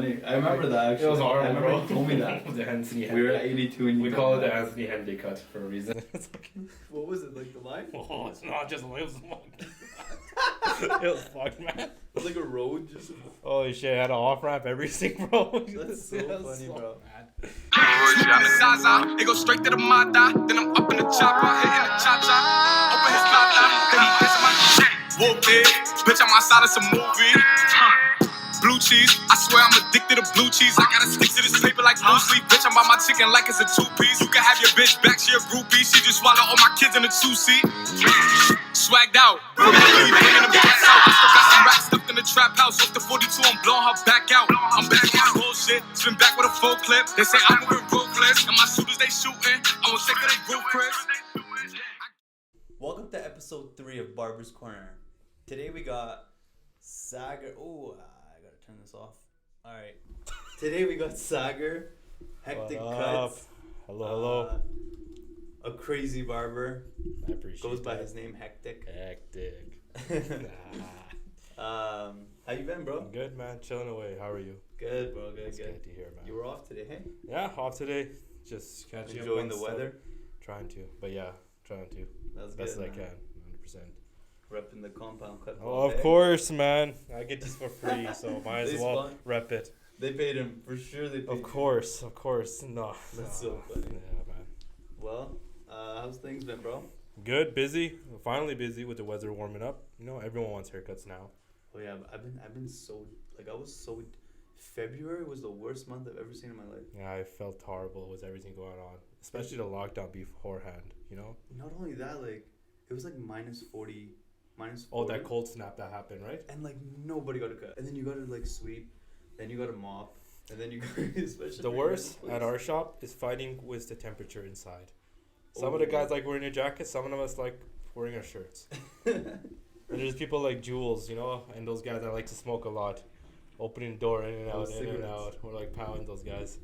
funny. I remember that actually. It was horrible, I remember bro. you told me that. The Anthony We were Henday. at 82 and you We told call it me the that. Anthony Henday cut for a reason. What was it, like the line? Oh, it's not just it was fucked. It was fucked, man. It was like a road just... Holy shit, I had an off ramp everything, bro. That's so funny, bro. Bad. I'm a Zaza, it go straight to the Mata. Then I'm up in the chopper, hitting the cha-cha. Open his Mata, then he pissing my shit. Whoop it, bitch, I'm outside of some movie. Blue cheese, I swear I'm addicted to blue cheese. I gotta stick to this paper like blue sleep. Bitch, I'm by my chicken like it's a two-piece. You can have your bitch back, she a groupie. She just swallow all my kids in a two-seat. Swagged out, from the lead, bringing them gas out. I still got some racks stuffed in the trap house. Off the 42, I'm blowing her back out. I'm back on my bullshit, spin back with a full clip. They say I'm moving ruthless, and my shooters they shooting. I'm gonna take they group, Chris. Welcome to episode 3 of Barber's Corner. Today we got Sagar. Oh, I gotta turn this off. Alright. Today we got Sagar, Hectic Cutz. Hello. A crazy barber. I appreciate Goes by that. his name, Hectic. Hectic. How you been, bro? I'm good, man. Chilling away. How are you? Good, bro. Good, It's good. good to hear, man. You were off today, hey? Yeah, off today. Just catching up Enjoying on the stuff. weather? Trying to, but yeah, trying to. That's Best good, I man. can, 100%. Repping the compound cut. Oh, of course, man. I get this for free, so might as They well spon- rep it. They paid him. For sure they paid Of him. course. No. That's so funny. Yeah, man. Well, how's things been, bro? Good, busy. Finally busy with the weather warming up. You know, everyone wants haircuts now. Oh yeah, I've been so, like, I was so, February was the worst month I've ever seen in my life. Yeah, I felt horrible with everything going on, especially the lockdown beforehand. You know. Not only that, like, it was like minus 40. Oh, that cold snap that happened, right? And like nobody got a cut. And then you got to like sweep, then you got to mop, and then you got especially The worst at our shop is fighting with the temperature inside. Some of the guys like wearing a jacket, some of us like wearing our shirts. And there's people like Jules, you know, and those guys that like to smoke a lot, opening the door in and out, in and out. We're like pounding those guys.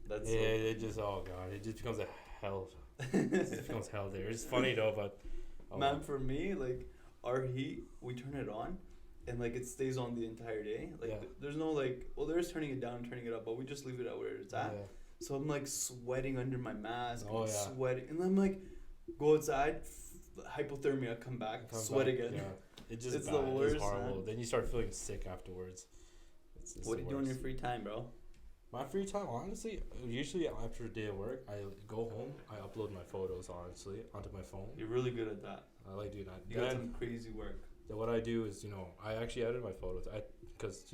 That's Yeah, it just it just becomes a hell. It just becomes hell there. It's funny though, but man, for me, like our heat, we turn it on, and like it stays on the entire day. Like Yeah. there's no like, well, there is turning it down, turning it up, but we just leave it at where it's at. yeah. So I'm like sweating under my mask, Oh, I'm yeah. sweating, and I'm like, go outside, hypothermia, come back, Come sweat back, again. Yeah. It's just It's bad. the worst, It's horrible. man. Then you start feeling sick afterwards. It's What do the you do in your worst. free time, bro? My free time, honestly, usually after a day of work, I go home, I upload my photos, honestly, onto my phone. You're really good at that. I like doing that. You got Then, some crazy work. then what I do is, I actually edit my photos. Because,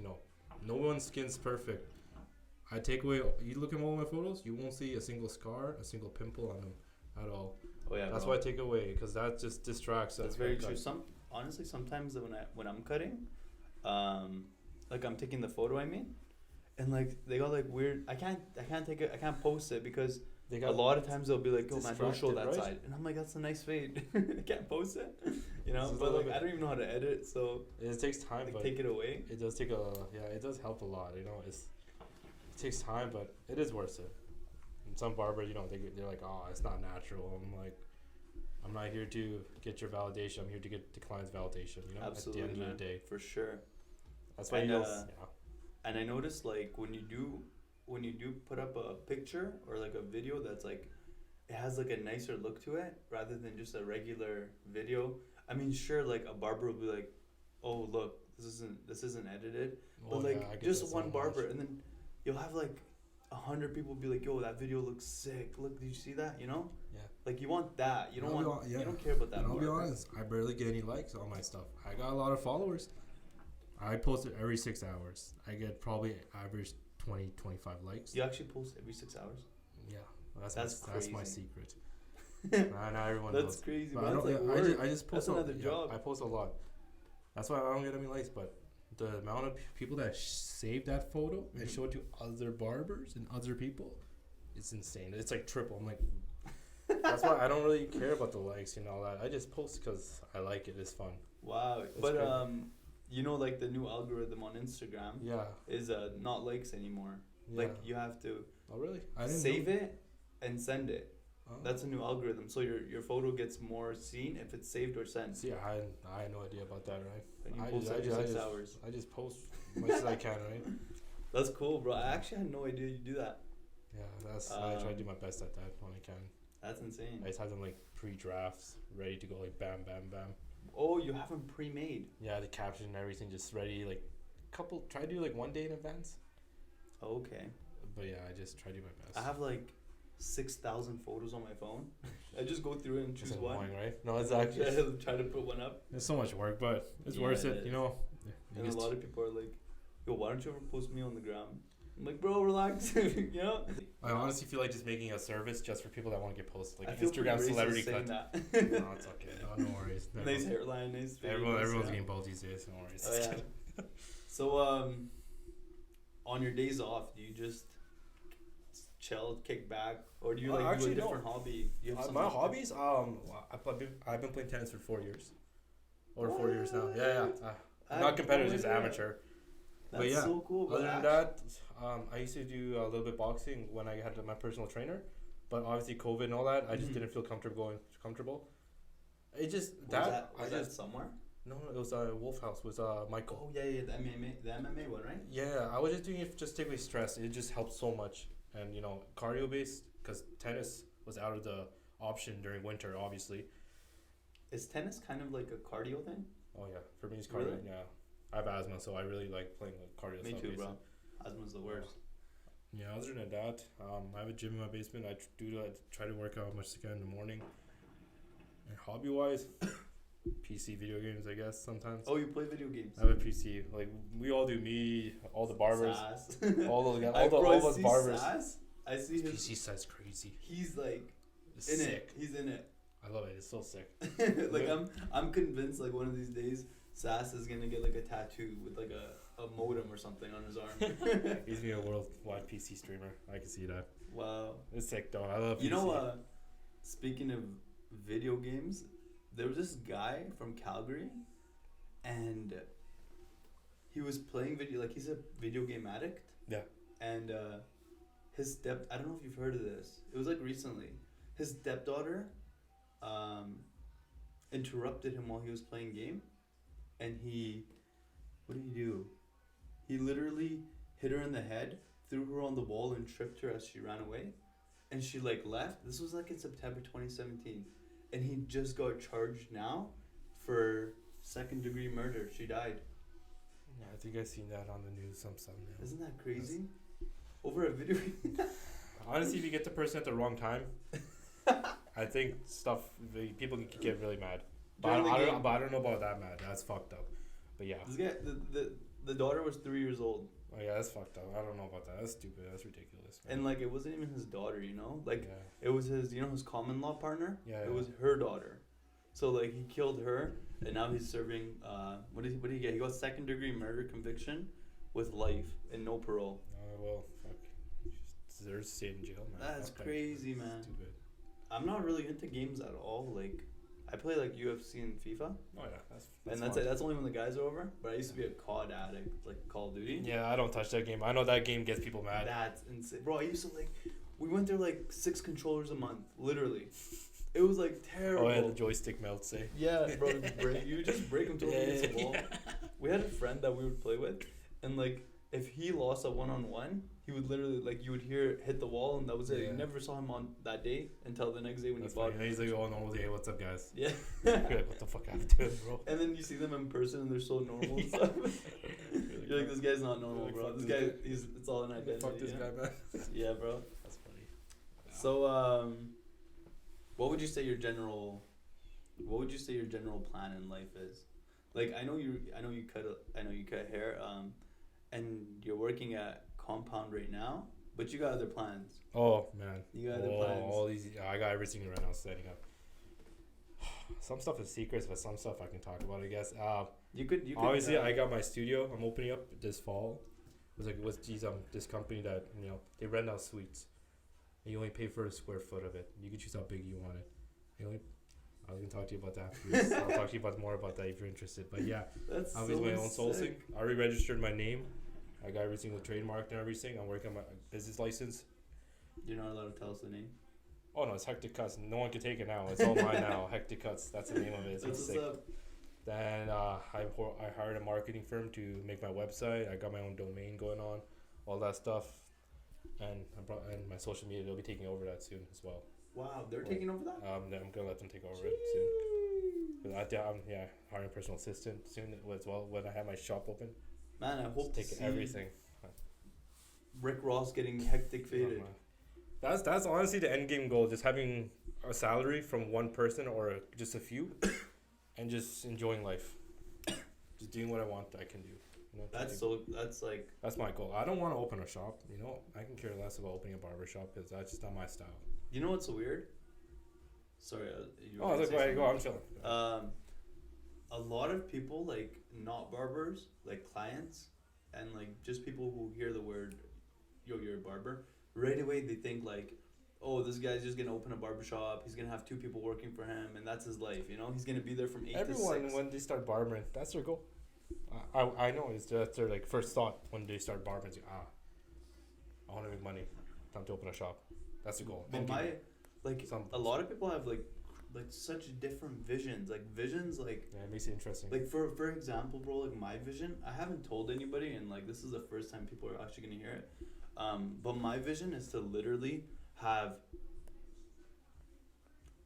no one's skin's perfect. I take away, you look at all my photos, you won't see a single scar, a single pimple on them at all. Oh yeah, That's bro. why I take away, because that just distracts. That's very true. Honestly, sometimes when I'm cutting, like I'm taking the photo, I mean, and like they got like weird. I can't take it. I can't post it because They a lot of times they'll be like, "Oh man, don't show distracted, that right? side," and I'm like, "That's a nice fade." I can't post it, It's a But little like bit- I don't even know how to edit, so It takes time, like but take it away. it does take it does help a lot, it takes time, but it is worth it. And some barbers, they're like, oh, it's not natural. I'm like, I'm not here to get your validation. I'm here to get the client's validation, Absolutely, at the end man, of the day. for sure. That's why And, yeah. And I noticed like when you do put up a picture or like a video that's like it has like a nicer look to it rather than just a regular video. I mean, sure, like a barber will be like, "Oh, look, this isn't edited," but like I get just that so one barber, much. and then you'll have like 100 people be like, "Yo, that video looks sick. Look, did you see that?" Yeah. Like you want that. You don't I'll be want. hon- yeah. You don't care about that. And I'll be barber. honest, I barely get any likes on my stuff. I got a lot of followers. I post it every 6 hours. I get probably average 20, 25 likes. You actually post every 6 hours. Yeah, That's that's my crazy. secret. Not everyone knows. That's crazy. But Man. I That's don't. like I work. just post That's another job. I post a lot. That's why I don't get any likes. But the amount of people that save that photo and show it to other barbers and other people, it's insane. It's like triple. I'm like, that's why I don't really care about the likes and all that. I just post because I like it. It's fun. Wow. That's But crazy. like the new algorithm on Instagram Yeah. is not likes anymore. Yeah. Like you have to Oh really? I didn't save know. it and send it. Oh. That's a new algorithm. So your photo gets more seen if it's saved or sent. See, I had no idea about that, right? And you I post just- every I 6 just- hours. I just post as much as I can, right? That's cool, bro. I actually had no idea you do that. Yeah, I try to do my best at that when I can. That's insane. I just have them like pre-drafts ready to go, like bam, bam, bam. Oh, you have them pre-made. Yeah, the caption and everything just ready, like try to do like one day in advance. Okay. But yeah, I just try to do my best. I have like 6,000 photos on my phone. I just go through it and choose It's one. annoying, right? No, it's actually try to put one up. it's so much work, but it's Yeah, worth it it. You is. know. And a lot of people are like, "Yo, why don't you ever post me on the gram?" I'm like, "Bro, relax." You know. I honestly feel like just making a service just for people that want to get posted, I like feel Instagram pretty racist celebrity saying cut. that. No, it's okay. No worries. Nice hairline, nice face. Everyone's yeah. getting bald these days. No worries. Oh yeah. So on your days off, do you just chill, kick back, or do you like do a Actually, no. different hobby? Do you have My something- hobbies, I've been playing tennis for 4 years. Over 4 years now. Yeah. I Not had competitive, no just idea. amateur. That's But yeah, so cool. Bro. Other than that, I used to do a little bit boxing when I had my personal trainer, but obviously COVID and all that, I just Mhm. didn't feel comfortable. It just was that somewhere? no, it was Wolf House with Michael. Oh yeah, the MMA one, right? Yeah, I was just doing it just to take away stress. It just helped so much, and cardio based because tennis was out of the option during winter, obviously. Is tennis kind of like a cardio thing? Oh yeah, for me it's cardio. Really? Yeah, I have asthma, so I really like playing like cardio. Me stuff, too, basically. bro. Asthma's the worst. Yeah, other than that, I have a gym in my basement. I try to work out as much as I can in the morning. And hobby wise, PC video games, I guess sometimes. Oh, you play video games? I have a PC. Like we all do. Me, all the barbers, Sass. all those guys, I all of us see barbers. Sass. I see His his. PC size crazy. He's like It's in sick. it. He's in it. I love it. It's so sick. Like Yeah. I'm convinced like one of these days Sass is gonna get like a tattoo with like a modem or something on his arm. He's gonna be a worldwide PC streamer. I can see that. Wow. It's sick though. I love. You PC. know, speaking of video games, there was this guy from Calgary, and he was playing video. Like he's a video game addict. Yeah. And I don't know if you've heard of this. It was like recently. His stepdaughter, interrupted him while he was playing game, and what did he do? He literally hit her in the head, threw her on the wall, and tripped her as she ran away. And she like left. This was like in September 2017, and he just got charged now for second-degree murder. She died. Yeah, I think I've seen that on the news. Some now. Isn't that crazy? Over a video. Honestly, if you get the person at the wrong time, I think people can get really mad. But During the I game. don't know about that mad. That's fucked up. But yeah. This guy, the daughter was 3 years old, Oh yeah, that's fucked up. I don't know about that. That's stupid. That's ridiculous. Man. and like it wasn't even his daughter. Like yeah. it was his, his common law partner. Yeah, It yeah. was her daughter. So like he killed her, and now he's serving. What did he get? He got second-degree murder conviction, with life and no parole. Well, fuck. He just deserves to stay in jail, man. That's Fuck that. crazy, man. That's stupid. I'm not really into games at all. Like, I play like UFC and FIFA, Oh yeah, that's and that's fine. it. That's only when the guys are over. But I used to be a COD addict, like Call of Duty. Yeah, I don't touch that game. I know that game gets people mad. That's insane, bro. I used to like. We went through like 6 controllers a month, literally. It was like terrible. Oh yeah, the joystick melts, eh? Yeah, bro. You just break them till it hits the wall. We had a friend that we would play with, and like if he lost a 1-on-1, he would literally like you would hear it hit the wall, and that was it. Yeah. You never saw him on that day until the next day when That's he bought. funny. And he's like, oh no, hey, what's up, guys? Yeah. You're like, what the fuck happened to him, bro? And then you see them in person, and they're so normal and stuff. You're like, this guy's not normal, Like, bro. fuck This this guy, it's all an identity. Fuck this you know? guy, man. Yeah, bro. That's funny. So, what would you say your general plan in life is? Like, I know you cut hair, and you're working at Compound right now, but you got other plans. Oh man, You got other plans. all these. I got everything right now setting up. Some stuff is secrets, but some stuff I can talk about, I guess. You could. Obviously, I got my studio. I'm opening up this fall. It was like with this company that they rent out suites. And you only pay for a square foot of it. You can choose how big you want it. I can talk to you about that. Please. I'll talk to you more about that if you're interested. But yeah, That's I'm so my own soul thing. sick. I already registered my name. I got everything with trademark and everything. I'm working on my business license. You're not allowed to tell us the name. Oh no, it's Hectic Cutz. No one can take it now. It's all mine now. Hectic Cutz. That's the name of it. It's That's sick. what's up. Then I hired a marketing firm to make my website. I got my own domain going on. all that stuff, and my social media, they'll be taking over that soon as well. Wow, they're taking over that? I'm gonna let them take over it soon. Cause I'm hiring a personal assistant soon as well when I have my shop open. Man, I hope to see everything. Rick Ross getting hectic faded. That's honestly the end game goal. Just having a salary from one person or just a few, and just enjoying life. Just doing what I want. I can do. You know, that's my goal. I don't want to open a shop. You know, I can care less about opening a barber shop because that's just not my style. You know what's so weird? Sorry. Go. I'm chilling. A lot of people, like, not barbers, like clients, and like just people who hear the word, yo, you're a barber, right away they think like, oh, this guy's just gonna open a barbershop, he's gonna have 2 people working for him, and that's his life, you know? He's gonna be there from 8 to 6. Everyone, when they start barbering, that's their goal. I know, that's their like first thought when they start barbering. I want to make money. Time to open a shop. That's the goal. But a lot of people have like such different visions. Like visions, like yeah, it makes it interesting. Like for example, bro, like my vision, I haven't told anybody, and like this is the first time people are actually gonna hear it. But my vision is to literally have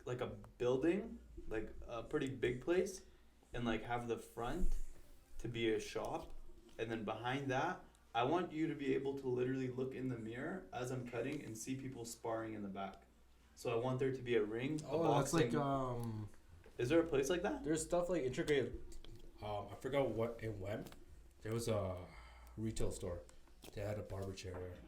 like a building, like a pretty big place, and like have the front to be a shop, and then behind that, I want you to be able to literally look in the mirror as I'm cutting and see people sparring in the back. So I want there to be a ring. That's like Is there a place like that? There's stuff like integrated. I forgot what it went. There was a retail store. They had a barber chair there.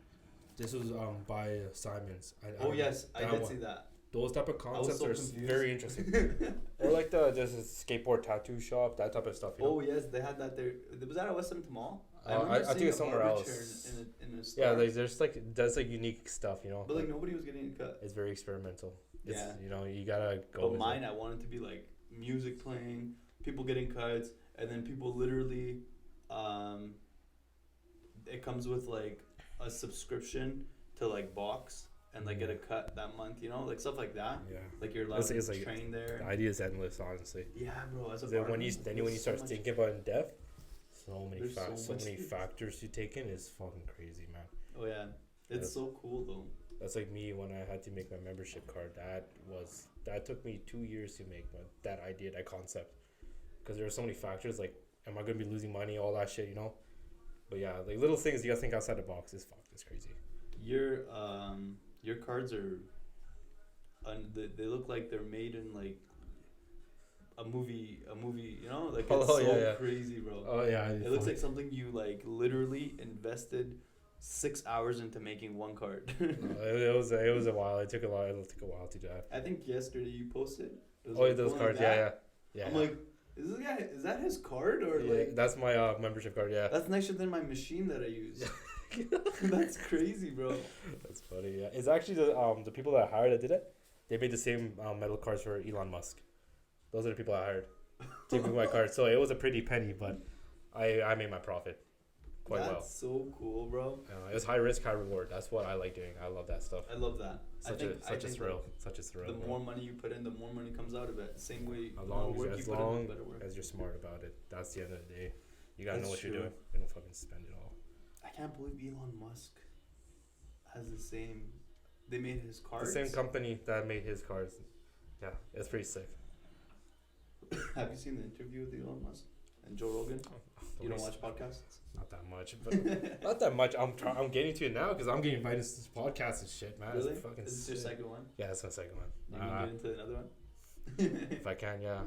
This was by Simon's. I did see that. Those type of concepts so are confused. very interesting. Or like there's a skateboard tattoo shop, that type of stuff. You know? Oh yes, they had that there. Was that at West Hampton Mall? I think it's somewhere else. In a store. Yeah, like there's like unique stuff, you know. But like nobody was getting a cut. It's very experimental. It's, yeah. You know, you gotta go. But mine, I wanted to be like music playing, people getting cuts, and then people literally, it comes with like a subscription to like box and like get a cut that month, you know, like stuff like that. Yeah. Like you're allowed to train there. The idea is endless, honestly. Yeah, bro. As a barber, when you start thinking about it in depth. So many factors you take in is fucking crazy, man. Oh yeah, it's so cool though. That's like me when I had to make my membership card. That took me 2 years to make that idea, that concept, because there are so many factors. Like, am I gonna be losing money? All that shit, you know. But yeah, like little things you gotta think outside the box is fucked. It's crazy. Your cards are, they look like they're made in like a movie, you know, like it's crazy, bro. Oh yeah, it looks like something you like literally invested 6 hours into making one card. It was a while. It took a while to do that. I think yesterday you posted. Those cards, yeah. I'm like, is that his card or like? That's my membership card. Yeah. That's nicer than my machine that I use. That's crazy, bro. That's funny. Yeah, it's actually the people that I hired that did it. They made the same metal cards for Elon Musk. Those are the people I hired to make my card. So it was a pretty penny, but I made my profit quite well. That's so cool, bro. It was high risk, high reward. That's what I like doing. I love that stuff. I love that. Such a thrill. The more money you put in, the more money comes out of it. Same way, as long as you're smart about it. That's the end of the day. You gotta know what you're doing. You don't fucking spend it all. I can't believe Elon Musk has the same. They made his cards. The same company that made his cards. Yeah, it's pretty sick. Have you seen the interview with Elon Musk and Joe Rogan? You don't watch podcasts? Not that much, but not that much. I'm getting to it now because I'm getting invited to this podcast and shit, man. Really? It's fucking Is this your second one? Yeah, that's my second one. You can get into another one? If I can, yeah.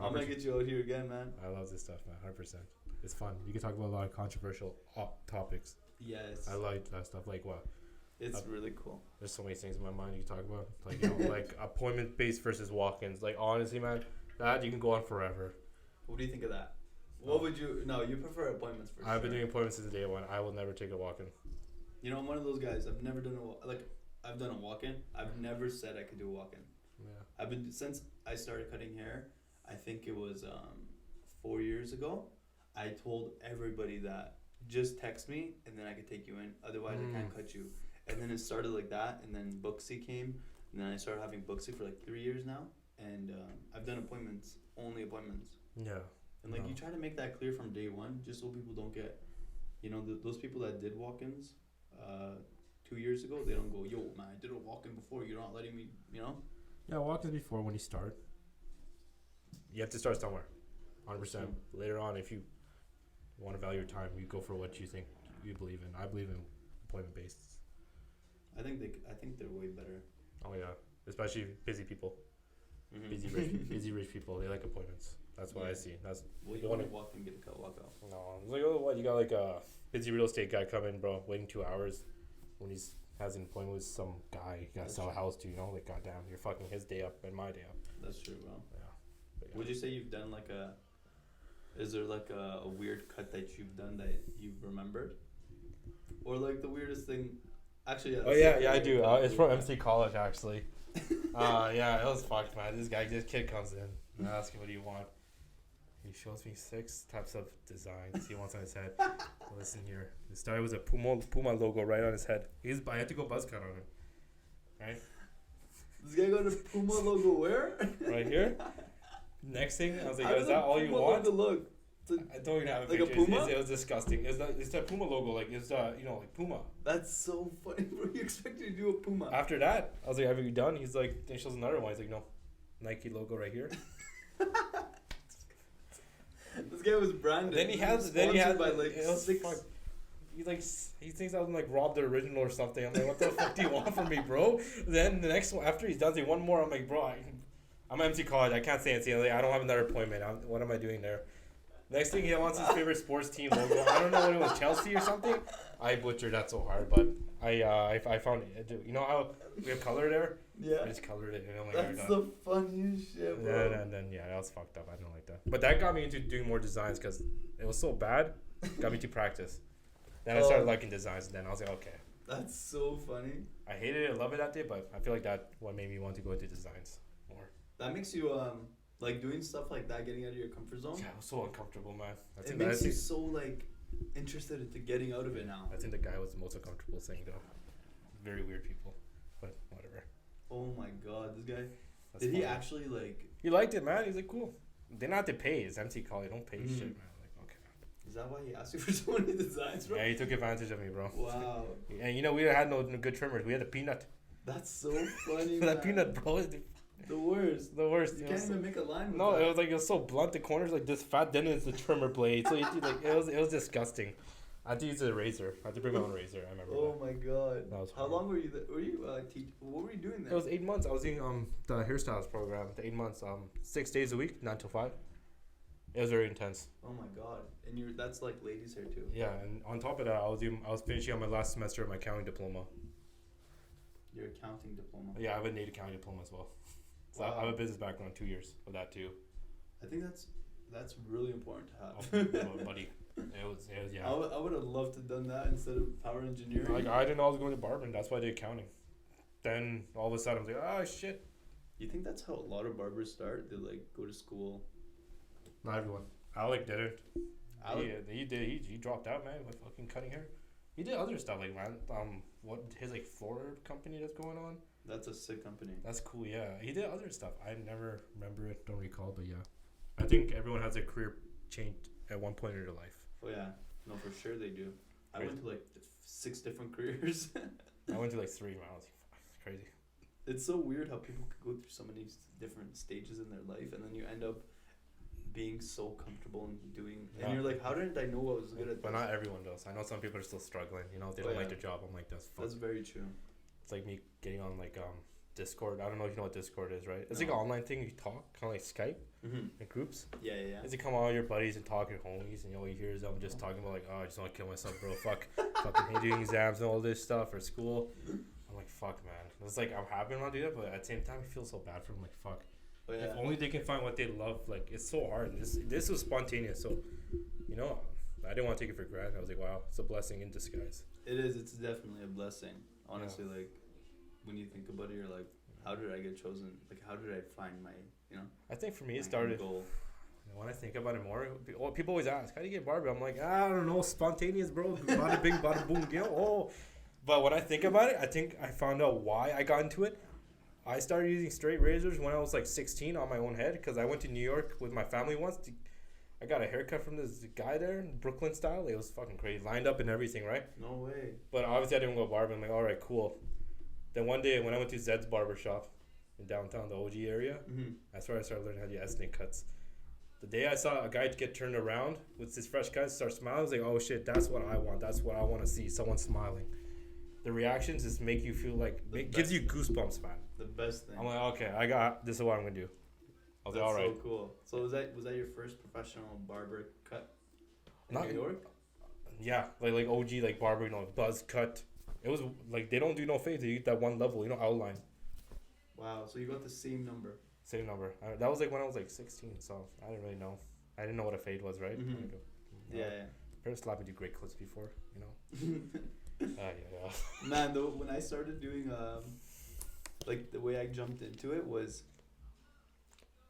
I'm gonna get you out here again, man. I love this stuff, man. 100%. It's fun. You can talk about a lot of controversial topics. Yes. I like that stuff. Like what? It's really cool. There's so many things in my mind you can talk about. Like, you know, like appointment based versus walk-ins. Like, honestly, man, that you can go on forever. What do you think of that? What would you? No, you prefer appointments for sure. I've been doing appointments since day one. I will never take a walk-in. You know, I'm one of those guys. I've never done I've done a walk-in. I've never said I could do a walk-in. Yeah. Since I started cutting hair, I think it was 4 years ago. I told everybody that just text me and then I could take you in. Otherwise, I can't cut you. And then it started like that, and then Booksy came, and then I started having Booksy for like 3 years now, and I've done appointments, only appointments. Yeah. And like you try to make that clear from day one, just so people don't get, you know, those people that did walk-ins 2 years ago, they don't go, yo, man, I did a walk-in before. You're not letting me, you know? Yeah, walk-ins before when you start. You have to start somewhere. 100%. Later on, if you want to value your time, you go for what you think you believe in. I believe in appointment-based. I think they're way better. Oh, yeah. Especially busy people. Mm-hmm. Busy rich people. They like appointments. That's what I see. That's well, you want to walk in, get a cut, walk out. No, it's like, oh, what? You got like a busy real estate guy come in, bro, waiting 2 hours when he's has an appointment with some guy you gotta sell a house to, you know? Like, goddamn, you're fucking his day up and my day up. That's true, bro. Yeah. Would you say you've done like is there like a weird cut that you've done that you've remembered? Or like the weirdest thing? Actually, yeah. I do. It's from MC College, actually. Yeah, it was fucked, man. This kid comes in and asks him, what do you want? He shows me 6 types of designs he wants on his head. Listen here. It started with a Puma logo right on his head. I had to go buzz cut on him. Right? This guy got a Puma logo where? Right here. Next thing, I was like, is that all you want? Look. I don't even have a like picture. A Puma? It was disgusting. It's that Puma logo, like it's like Puma. That's so funny, bro. You expect me to do a Puma? After that, I was like, have you done? He's like, then he shows another one. He's like, no, Nike logo right here. This guy was branded. Then he has by like 6. He thinks I'm like robbed the original or something. I'm like, what the fuck do you want from me, bro? Then the next one, after he's done one more, I'm like, bro, I'm empty college. I can't say anything. Like, I don't have another appointment. What am I doing there? Next thing, he wants his favorite sports team logo. I don't know what it was, Chelsea or something. I butchered that so hard, but I found it. You know how we have color there? Yeah. I just colored it. And that's the funniest shit, bro. And then that was fucked up. I don't like that. But that got me into doing more designs because it was so bad. Got me to practice. Then I started liking designs, and then I was like, okay. That's so funny. I hated it, love it that day, but I feel like that what made me want to go into designs more. That makes you like doing stuff like that, getting out of your comfort zone. Yeah, it was so uncomfortable, man. It makes you so like interested into getting out of it now. I think the guy was the most uncomfortable thing though. Very weird people, but whatever. Oh my god, this guy. That's Did funny. he actually like? He liked it, man. He's like, cool. They not have to pay. It's MC college. Don't pay shit, man. Like, okay. Is that why he asked you for so many designs, bro? Yeah, he took advantage of me, bro. Wow. And you know we had no good trimmers. We had a peanut. That's so funny. That peanut, bro. The worst. The worst. You can't even make a line with No, that. it was so blunt. The corners like this fat. Then it's the trimmer blade. So it was disgusting. I had to use a razor. I had to bring my own razor. I remember. Oh my god. That was How long were you there? What were you doing there? It was 8 months. I was doing the hairstyles program. The 8 months. 6 days a week, 9 to 5. It was very intense. Oh my god. And that's like ladies' hair too. Yeah, and on top of that, I was finishing on my last semester of my accounting diploma. Your accounting diploma. Yeah, I have a NAIT accounting diploma as well. So Wow. I have a business background, 2 years of that too. I think that's really important to have. Oh, buddy. It was yeah. I would have loved to have done that instead of power engineering. Like I didn't know I was going to barbering. That's why I did accounting. Then all of a sudden I was like, oh shit. You think that's how a lot of barbers start? They like go to school. Not everyone. Alec did it. Alec? He dropped out, man, with fucking cutting hair. He did other stuff like what his like floor company that's going on. That's a sick company. That's cool, yeah. He did other stuff. I never remember it, don't recall, but yeah. I think everyone has a career change at one point in their life. Oh yeah, no, for sure they do. I Crazy. went to like 6 different careers. I went to like 3 miles. It's crazy. It's so weird how people could go through so many different stages in their life, and then you end up being so comfortable in doing. And you're like, how didn't I know I was good at But this? not everyone does. I know some people are still struggling. You know, if they don't like their job. I'm like, that's fun. That's very true. It's like me getting on like Discord. I don't know if you know what Discord is, right? It's like No. an online thing you talk, kind of like Skype Mm-hmm. in groups. Yeah. It's to come on with your buddies and talk your homies, and all you hear is them just talking about like, oh, I just want to kill myself, bro. Fucking hate doing exams and all this stuff or school. I'm like, fuck, man. It's like I'm happy when I do that, but at the same time, I feel so bad for them. Like, fuck. Oh, yeah. If only they can find what they love. Like, it's so hard. This was spontaneous, so you know, I didn't want to take it for granted. I was like, wow, it's a blessing in disguise. It is. It's definitely a blessing. Honestly, like when you think about it, you're like, how did I get chosen? Like, how did I find my, I think for me, my it started. goal? When I think about it more, people always ask, how do you get barber? I'm like, I don't know, spontaneous, bro. Bada bing, bada boom, you know? Oh. But when I think about it, I think I found out why I got into it. I started using straight razors when I was like 16 on my own head because I went to New York with my family once I got a haircut from this guy there, Brooklyn style. It was fucking crazy, lined up and everything, right? No way. But obviously I didn't go barber. I'm like, all right, cool. Then one day when I went to Zed's barber shop in downtown, the OG area, that's where I started learning how to do ethnic cuts. The day I saw a guy get turned around with his fresh cut, start smiling, I was like, oh shit, that's what I want. That's what I want to see. Someone smiling. The reactions just make you feel like, gives you goosebumps, man. The best thing. I'm like, okay, this is what I'm gonna do. I was like, all right. So cool. So was that your first professional barber cut in Not New York? Yeah, like OG, like barber, buzz cut. It was like they don't do no fade. They use that one level, outline. Wow. So you got the same number. Same number. That was like when I was like 16, so I didn't really know. I didn't know what a fade was, right? Yeah. Parents slapped me do great clips before, yeah. Man, though, when I started doing like the way I jumped into it was,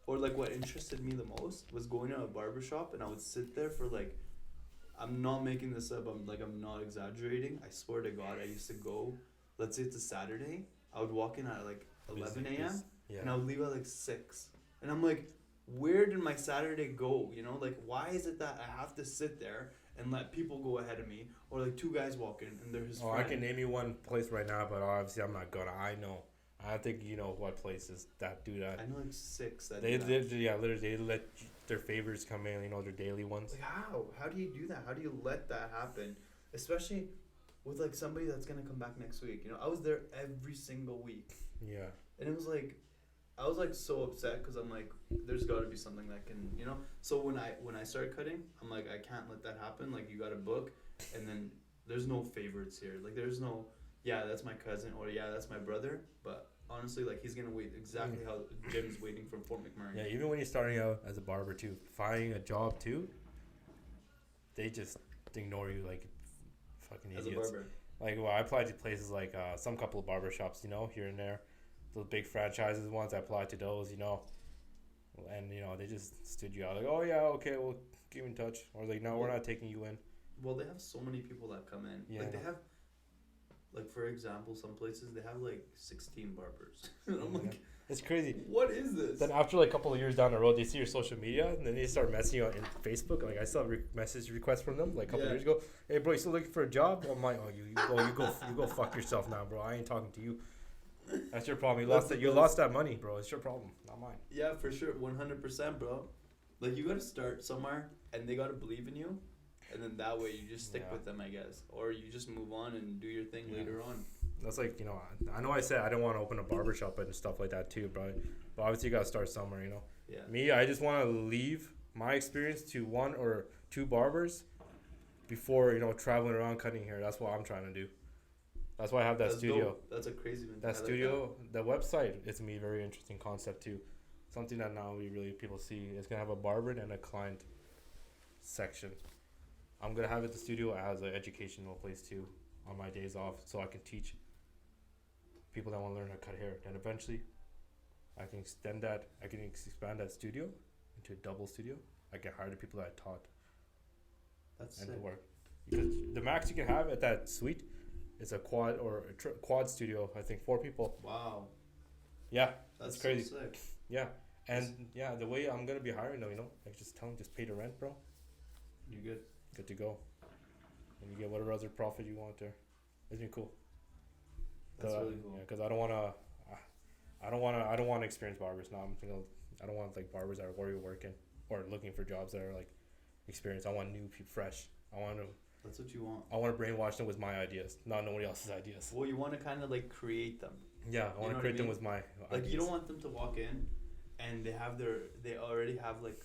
or like what interested me the most was going to a barbershop, and I would sit there for like, I'm not making this up, I'm not exaggerating, I swear to God, I used to go, let's say it's a Saturday, I would walk in at like 11 a.m. and I would leave at like 6, and I'm like, where did my Saturday go? Like, why is it that I have to sit there and let people go ahead of me, or like two guys walk in and they're his friend? I can name you one place right now, but obviously I'm not gonna. I know. I think you know what places that do that. I know like 6 that they do that. literally they let their favors come in, their daily ones. Like how do you do that? How do you let that happen? Especially with like somebody that's gonna come back next week. I was there every single week. Yeah. And it was like, I was like so upset because I'm like, there's got to be something that can, So when I started cutting, I'm like, I can't let that happen. Like, you got to book, and then there's no favorites here. Like, there's no, yeah, that's my cousin, or yeah, that's my brother. But honestly, like, he's gonna wait exactly how Jim's waiting from Fort McMurray. Yeah, even when you're starting out as a barber too, finding a job too, they just ignore you like fucking idiots. As a barber. Like, well, I applied to places like some couple of barber shops, here and there. Those big franchises ones, I applied to those, and they just stood you out like, oh yeah, okay, we'll keep in touch, or like, no, we're not taking you in. Well, they have so many people that come in. Yeah. Like, they have, like, for example, some places they have like 16 barbers. And I'm like, it's crazy. What is this? Then after like a couple of years down the road, they see your social media, and then they start messaging you on Facebook. Like, I saw message requests from them like a couple of years ago. Hey bro, you still looking for a job? I'm like, oh, you go fuck yourself now, bro. I ain't talking to you. That's your problem. You lost that money, bro. It's your problem, not mine. Yeah, for sure, 100%, bro. Like, you gotta start somewhere, and they gotta believe in you, and then that way you just stick with them, I guess, or you just move on and do your thing later on. That's like, I know I said I don't want to open a barbershop and stuff like that too, but obviously you gotta start somewhere, Yeah. Me, I just want to leave my experience to 1 or 2 barbers before traveling around cutting hair. That's what I'm trying to do. That's why I have that studio. Dope. That's a crazy one. That studio, the website, it's me very interesting concept too. Something that now people see. It's gonna have a barber and a client section. I'm gonna have it the studio as an educational place too, on my days off, so I can teach people that want to learn how to cut hair. Then eventually, I can extend that. I can expand that studio into a double studio. I can hire the people that I taught. That's and sick. to work, because the max you can have at that suite. It's a quad or quad studio. I think 4 people. Wow. Yeah, that's crazy. So sick. Yeah, and the way I'm gonna be hiring them, like just tell them just pay the rent, bro. You good? Good to go. And you get whatever other profit you want there. It's been cool. That's really cool. Yeah, because I don't want to experience barbers now. I don't want like barbers that are already working or looking for jobs that are like experienced. I want new people, fresh. That's what you want. I want to brainwash them with my ideas, not nobody else's ideas. Well, you want to kind of like create them. Yeah, I want to create them with my ideas. You don't want them to walk in and they already have like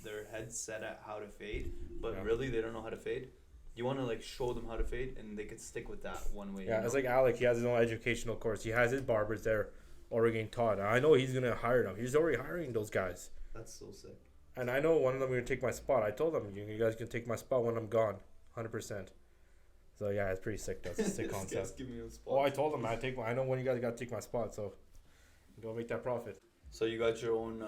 their head set at how to fade, but really they don't know how to fade. You want to like show them how to fade, and they could stick with that one way. Yeah, it's like Alec. He has his own educational course. He has his barbers there already getting taught. I know he's gonna hire them. He's already hiring those guys. That's so sick. And I know one of them gonna take my spot. I told them you guys can take my spot when I'm gone, 100%. So yeah, it's pretty sick. That's a sick concept. Give me a spot. Oh, I told them I know when you guys gotta take my spot, so go make that profit. So you got your own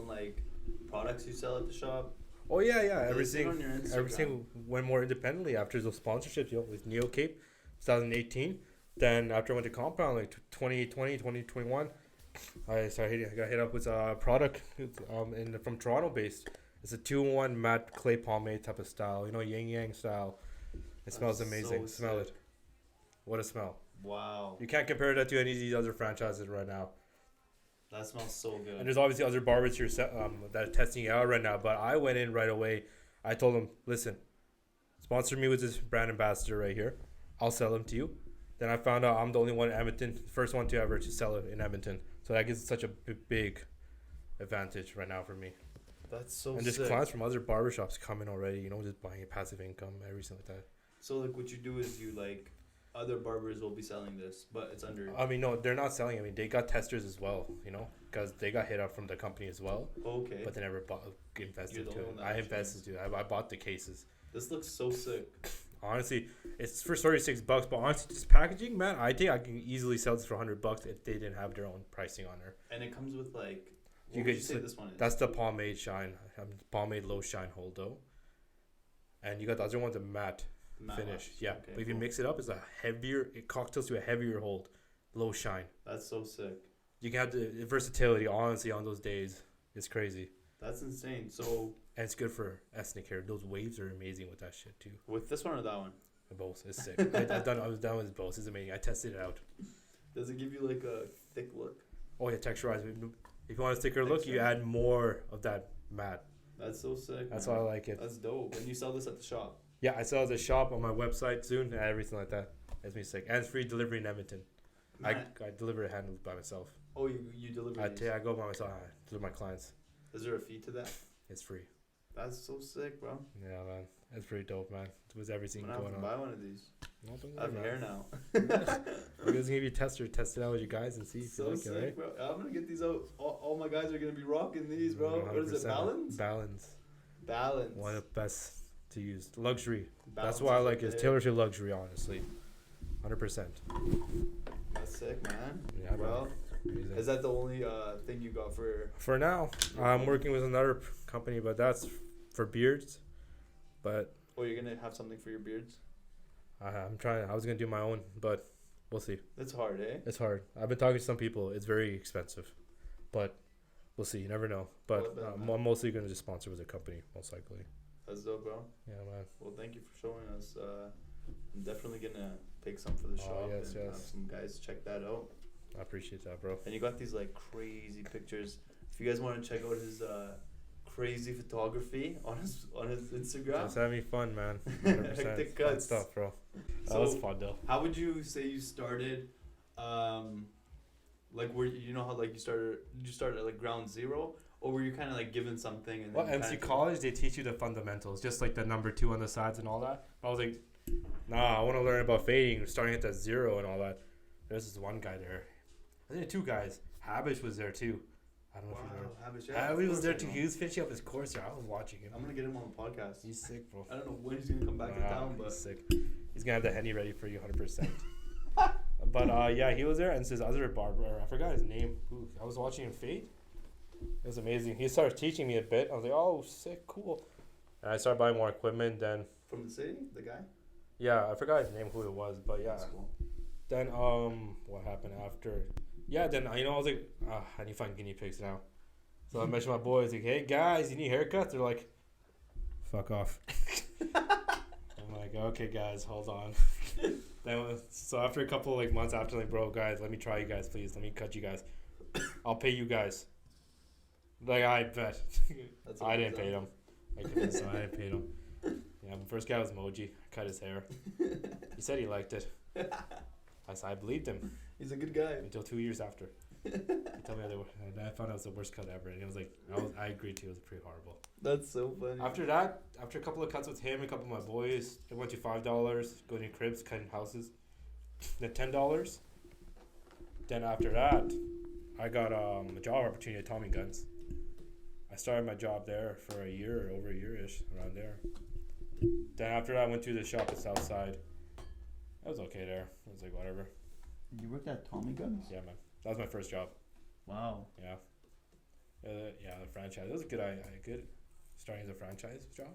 like products you sell at the shop. Oh yeah. Everything went more independently after those sponsorships. With Neo Cape, 2018. Then after I went to Compound, like 2020, 2021, I got hit up with a product from Toronto based. It's a 2-in-1 matte clay pomade type of style. You know, yin yang style. It smells amazing. So Smell sick. it. What a smell. Wow. You can't compare that to any of these other franchises right now. That smells so good. And there's obviously other barbers here that are testing it out right now. But I went in right away. I told them, listen, sponsor me with this brand ambassador right here. I'll sell them to you. Then I found out I'm the only one in Edmonton, first one to ever to sell it in Edmonton. So that gives it such a big advantage right now for me. That's so And sick. there's clients from other barbershops coming already, you know, just buying a passive income, everything like that. So like what you do is you like other barbers will be selling this, but it's under. I mean, no, they're not selling. I mean, they got testers as well, you know, because they got hit up from the company as well. Okay. But they never invested You're the to only it. one that I actually invested to it. I bought the cases. This looks so sick. Honestly, it's for $36, but honestly, just packaging, man, I think I can easily sell this for $100 if they didn't have their own pricing on there. And it comes with like. You What could would you just say this one is? That's the pomade shine, pomade low shine holdo, and you got the other one, the matte finish. wax. Yeah, Okay, but if you cool. mix it up, it's a heavier. It cocktails to a heavier hold, low shine. That's so sick. You can have the versatility. Honestly, on those days, it's crazy, That's insane. So and it's good for ethnic hair. Those waves are amazing with that shit too. with this one or that one, Both, it's sick. I was done with both. It's amazing. I tested it out. does it give you like a thick look? Oh yeah, texturized. If you want a thicker look, you add more of that matte. That's so sick. That's man. why I like it. That's dope. And you sell this at the shop. Yeah, I sell the shop on my website soon and everything like that. It's me sick. And it's free delivery in Edmonton. Man. I deliver it handled by myself. Oh, you deliver these. I go by myself. I deliver my clients. Is there a fee to that? It's free. That's so sick, bro. Yeah, man. It's pretty dope, man. With everything I'm gonna have going to on. buy one of these. No, don't I have worry, hair man. now. I'm gonna give you a tester. Test it out with you guys and see if So you like sick, it, right? bro. I'm gonna get these out. All my guys are gonna be rocking these, bro. What is it? 100%. Balance? Balance. Balance. One of the best to use. Luxury. Balance That's why I is like it. the It's tailored to luxury, honestly. 100%. That's sick, man. Yeah, man. Well, Amazing. is that the only thing you got for? For now, I'm working with another company, but that's for beards. But Oh, you're gonna have something for your beards? I'm trying. I was gonna do my own, but we'll see. That's hard, eh? It's hard. I've been talking to some people. It's very expensive, but we'll see. You never know. But Well, I bet, man. I'm mostly gonna just sponsor with a company, most likely. That's dope, bro. Yeah, man. Well, thank you for showing us. I'm definitely gonna pick some for the shop yes, and have yes. some guys check that out. I appreciate that, bro. And you got these like crazy pictures. If you guys want to check out his crazy photography on his Instagram, Just having fun, man. 100%. Hectic Fun Cutz. stuff, bro. That So- was fun, though. how would you say you started? Like where you know how like you started? Did you start at like ground zero, or were you kind of like given something and? Well, then you MC kinda- College, they teach you the fundamentals, just like the number 2 on the sides and all that. I was like, nah, I want to learn about fading, starting at that 0 and all that. There's this one guy there. I think 2 guys. Habish was there too. I don't know if you know. Wow, Habish, Habish of was course there I too. know. He was finishing up his course there. I was watching him. I'm gonna get him on the podcast. He's sick, bro. I don't know when he's gonna come back to town, but He's sick. He's gonna have the Henny ready for you, 100%. But yeah, he was there, and his other barber, I forgot his name. Ooh, I was watching him fade. It was amazing. He started teaching me a bit. I was like, oh, sick, cool. And I started buying more equipment. Then from the city, the guy. yeah, I forgot his name, who it was, but yeah. That's cool. Then what happened after? Yeah, then I was like, I need to find guinea pigs now. So I mentioned my boys, like, hey guys, you need haircuts? They're like, fuck off. I'm like, okay guys, hold on. So after a couple like months after, like, bro, guys, let me try you guys, please. Let me cut you guys. I'll pay you guys. Like, I bet. That's I didn't amazing. pay them. I convinced him. I didn't pay him. Yeah, my first guy was Moji. I cut his hair. He said he liked it. I believed him He's a good guy. until 2 years after. He told me and I found out it was the worst cut ever, and it was like I agreed to it. It was pretty horrible. That's so funny. After that, after a couple of cuts with him, a couple of my boys, it went to $5. Going in cribs, cutting houses. Then $10. Then after that, I got a job opportunity at Tommy Guns. I started my job there for a year, over a year-ish, around there. Then after that, I went to the shop at Southside. That was okay there. It was like whatever. You worked at Tommy Guns? Yeah, man. That was my first job. Wow. Yeah. Yeah, the franchise. It was a good, good starting as a franchise job.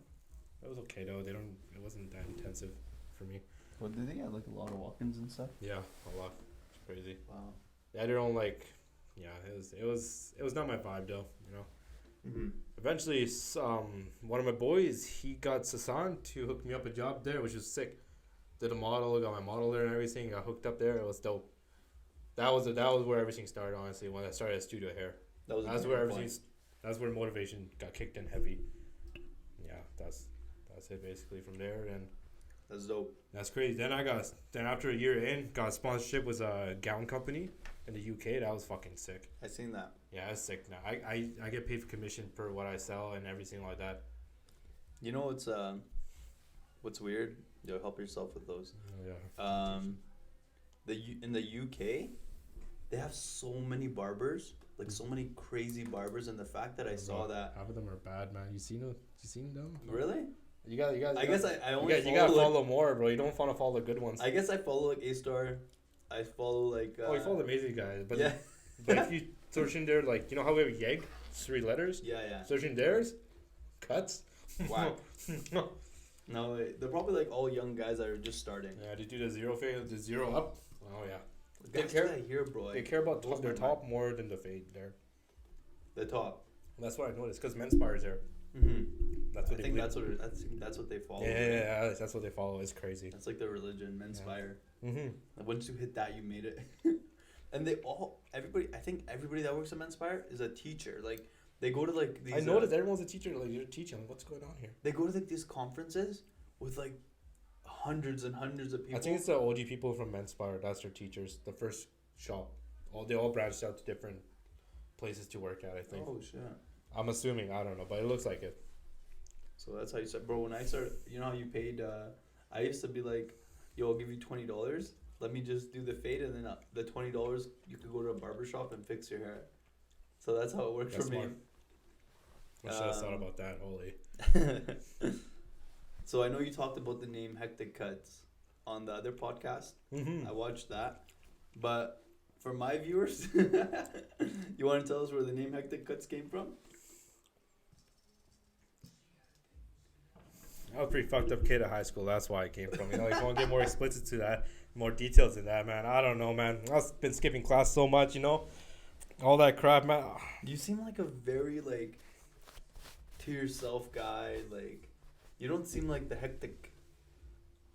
That was okay though. It wasn't that intensive for me. Well, did they get like a lot of walk-ins and stuff? Yeah, a lot. It's crazy. Wow. They had their own like yeah, it was not my vibe though, you know. Mm-hmm. Eventually, one of my boys, he got Sasan to hook me up a job there, which was sick. Did a model, got my model there and everything. Got hooked up there. It was dope. That was where everything started. Honestly, when I started at studio hair, that's where everything. That's where motivation got kicked in heavy. Yeah, that's it basically from there. And that's dope. That's crazy. Then after a year in, got a sponsorship with a gown company in the UK. That was fucking sick. I seen that. Yeah, that's sick. Now I get paid for commission per what I sell and everything like that. You know what's weird? Yo, help yourself with those. Oh, yeah. In the UK, they have so many barbers, like so many crazy barbers, and the fact that I saw that half of them are bad, man. You seen them? Really? You got. I guess I only you gotta follow more, bro. You don't want to follow the good ones. I guess I follow like A-Star. I follow like. You follow the amazing guys, but yeah. But if you search in there, like, you know how we have Yeg, 3 letters. Yeah. Search in theirs, Cutz. Wow. No, they're probably like all young guys that are just starting. Yeah, they do the zero fade, the zero up. Oh yeah. That's what I hear, bro. They care about their top more than the fade there. The top. That's what I noticed, because men's spires there. Mm-hmm. That's what I think that's what they follow. Yeah, that's what they follow. It's crazy. That's like their religion, men's fire. Mm-hmm. Like once you hit that, you made it. And I think everybody that works at Men's Fire is a teacher. Like they go to like these. I noticed everyone's a teacher. Like you're teaching. Like, what's going on here? They go to like these conferences with like hundreds and hundreds of people. I think it's the OG people from Men's Fire. That's their teachers. The first shop. They all branched out to different places to work at. I think. Oh shit. I'm assuming. I don't know, but it looks like it. So that's how you start, bro. When I started, you know how you paid. I used to be like, yo, I'll give you $20. Let me just do the fade, and then the $20 you could go to a barber shop and fix your hair. So that's how it worked for me. I should have thought about that. Holy. So I know you talked about the name Hectic Cutz on the other podcast. Mm-hmm. I watched that, but for my viewers, you want to tell us where the name Hectic Cutz came from? I was a pretty fucked up kid at high school. That's why it came from. You know, you want to get more explicit to that, more details in that, man. I don't know, man. I've been skipping class so much, you know, all that crap, man. You seem like a very like to yourself guy. Like you don't seem like the hectic.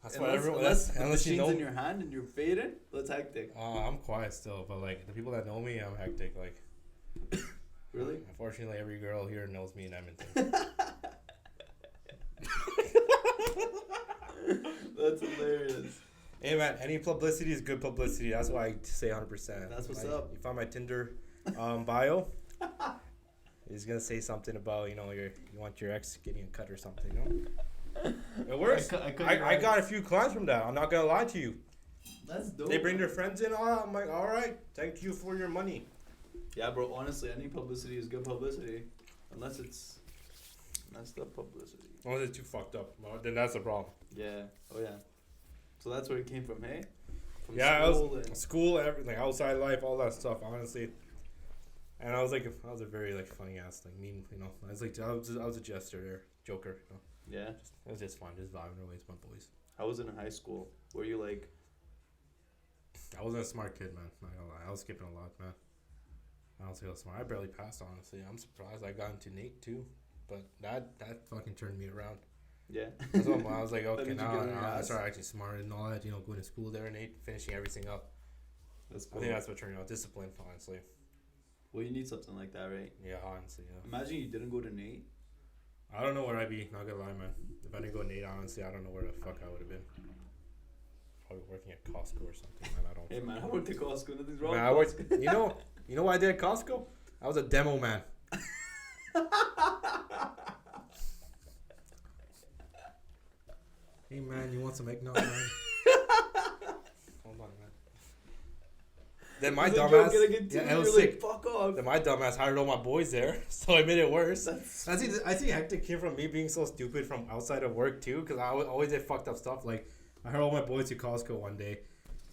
That's what everyone. Unless the you machine's know in your hand and you're fading. That's hectic. I'm quiet still, but like the people that know me, I'm hectic. Like, really? Unfortunately, every girl here knows me in Edmonton. That's hilarious. Hey man, any publicity is good publicity. That's why I say 100%. That's what's up. You find my Tinder bio. He's gonna say something about you want your ex getting a cut or something. You know? It works. I got a few clients from that. I'm not gonna lie to you. That's dope. They bring their friends in. I'm like, all right, thank you for your money. Yeah, bro. Honestly, any publicity is good publicity, unless it's messed up publicity. Unless it's too fucked up, well, then that's a problem. Yeah. Oh yeah. So that's where it came from, hey? From School, everything, outside life, all that stuff. Honestly, and I was a very like funny ass, like mean, you know. I was a jester there, joker. You know? Yeah. It was just fun, just vibing away with my boys. I was in high school. Were you like? I wasn't a smart kid, man. Not gonna lie. I was skipping a lot, man. I don't say I was smart. I barely passed, honestly. I'm surprised I got into Nate too, but that fucking turned me around. Yeah. That's what I was like, okay, now I started acting smart and all that. You know, going to school there and finishing everything up. That's cool. I think that's what turned me out. Discipline, honestly. Well, you need something like that, right? Yeah, honestly, yeah. Imagine you didn't go to Nate. I don't know where I'd be. Not gonna lie, man. If I didn't go Nate, honestly, I don't know where the fuck I would have been. Probably working at Costco or something, man. I don't. Hey, man, I worked at Costco. Nothing's wrong. Man, I worked. You know what I did at Costco? I was a demo man. Hey man, you want some eggnog, man? Hold on, man. Then my dumbass, it was sick. Fuck off. Then my dumbass hired all my boys there, so I made it worse. I think hectic came from me being so stupid from outside of work too, because I always did fucked up stuff. Like I hired all my boys to Costco one day,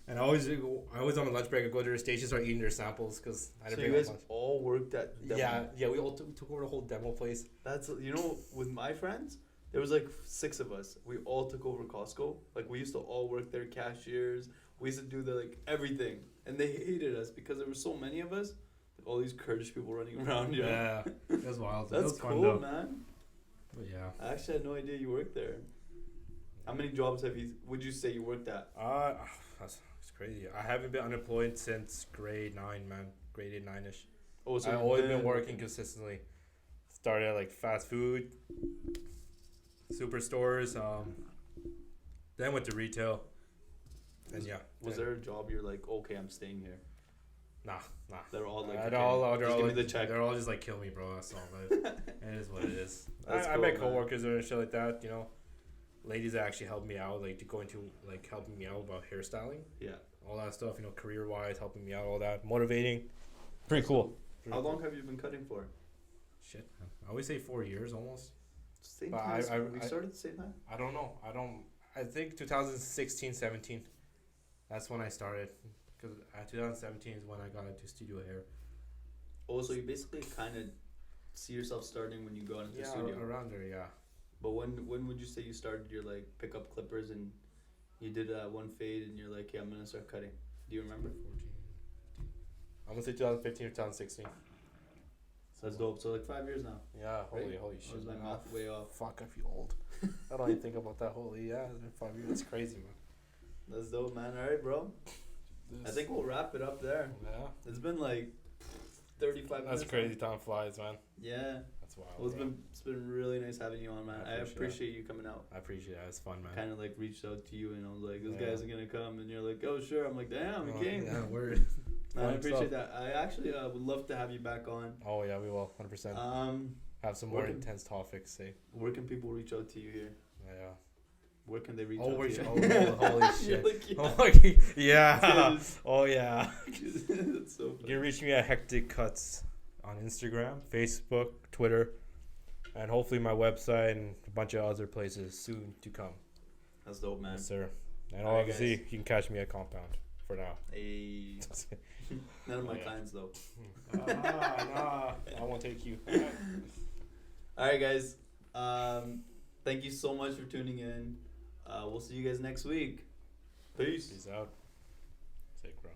and I always on my lunch break. I go to their station, start eating their samples because I didn't bring you guys lunch. all worked at demo. Yeah, we all took over the whole demo place. That's with my friends. There was like 6 of us. We all took over Costco. Like we used to all work there, cashiers. We used to do everything, and they hated us because there were so many of us. all these Kurdish people running around. Yeah, it was wild. It That's was fun cool, though. man. But yeah. I actually had no idea you worked there. How many jobs would you say you worked at? That's crazy. I haven't been unemployed since grade 9, man. Grade 8, 9-ish. Oh, so I've you've always been working consistently. Started at like fast food, superstores, then went to retail. And yeah. Was there a job you're like, okay, I'm staying here? Nah. They're all like, They're all just give me the check. They're all just like, kill me, bro. That's all. It is what it is. That's I cool, met man. coworkers and shit like that. You know, ladies that actually helped me out, like to go into like helping me out about hairstyling. Yeah. All that stuff. You know, career wise, helping me out, all that, motivating. Pretty cool. How long have you been cutting for? Shit, man. I always say 4 years almost. Same But time. We I- started at the same time. I don't know. I think 2016, 17. That's when I started. Because 2017 is when I got into studio hair. Oh, so you basically kind of see yourself starting when you go into the studio. Around there, yeah. But when would you say you started your like pick up clippers and you did one fade and you're like, yeah, I'm gonna start cutting? Do you remember? 14, 15. I'm gonna say 2015 or 2016. That's dope. So like 5 years now. Yeah, holy Right? holy Or shit. is my man. math way off? Fuck, I feel old. I don't even think about that. Holy, yeah, it's been 5 years. That's crazy, man. That's dope, man. All right, bro. I think we'll wrap it up there. Yeah. It's been like 35 minutes. That's crazy. Time flies, man. Yeah. That's wild. Well, bro. it's been really nice having you on, man. I appreciate you coming out. I appreciate it. It's fun, man. Kind of like reached out to you and I was like, this Yeah. guy's gonna come, and you're like, oh sure. I'm like, damn, he came. Yeah, word. Man, I Fun appreciate stuff. that. I actually would love to have you back on. Oh yeah, we will. 100%. Have some where more can- intense topics. Say. Where can people reach out to you here? Yeah. Where can they reach Oh, out where to should, you? oh, holy You're shit. like, yeah. Oh, okay. Yeah. Yes. Oh, yeah. That's so You funny. can reach me at Hectic Cutz on Instagram, Facebook, Twitter, and hopefully my website and a bunch of other places soon to come. That's dope, man. Yes, sir. And All right, obviously, guys. you can catch me at Compound for now. Hey. None of my Yeah. clients though. Nah, I won't take you. All right, guys. Thank you so much for tuning in. We'll see you guys next week. Peace. Peace out. Sick, bro.